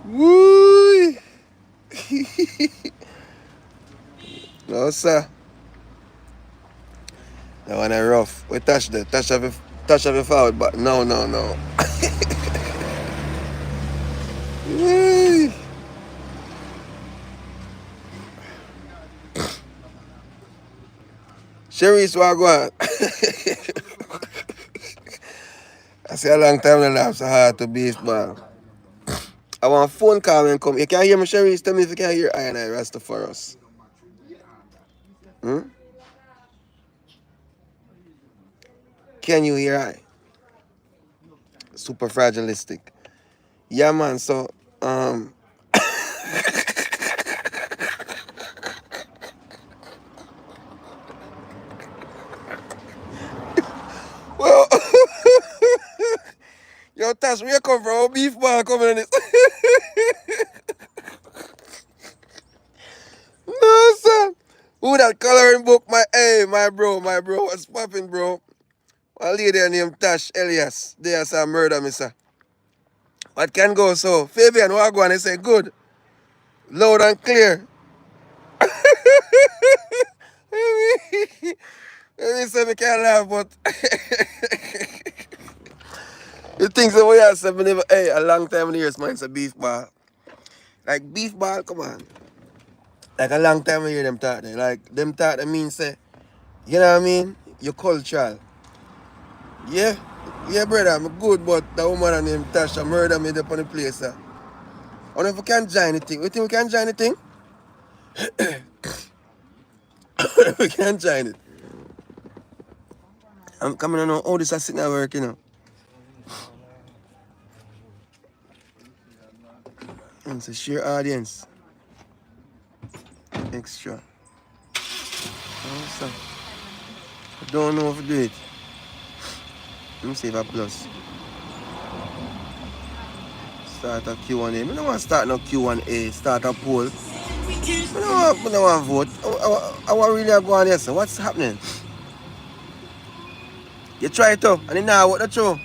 Woo! No, sir. That one is rough. We touch the touch of it forward, but no. Woo! Sharice, what go on? I say a long time the laugh so hard to baseball. I want a phone call when come. You can hear me, Sharice? Tell me if you can hear I and I Rastafaros. Hmm? Can you hear I? Super fragilistic. Yeah, man. So, well, yo, Tash, where you come from? Beef ball coming in this. No, sir. Who that coloring book? My bro. What's popping, bro? A lady named Tash Elias. They are some murder, me, sir. What can go so? Fabian, what go on? They say good. Loud and clear. Let me say me can't laugh, but the things that we have said, me never, hey, a long time in the years, man, it's a beef ball. Like beef ball, come on. Like a long time I hear them talk there. Like them talk that mean say, you know what I mean? You're cultural. Yeah? Yeah, brother, I'm good, but the woman named Tasha murder me up on the place, sir. I don't know if we can join the thing. We think we can join the thing? We can join it. I'm coming on how this is sitting at work, you know. And it's a sheer audience. Extra. Oh, sir. I don't know if to do it. Let me see if I plus. Start a Q&A. I don't want to start no Q&A. Start a poll. I don't want to vote. I want really go on here, so what's happening? You try it out, and then now what the show?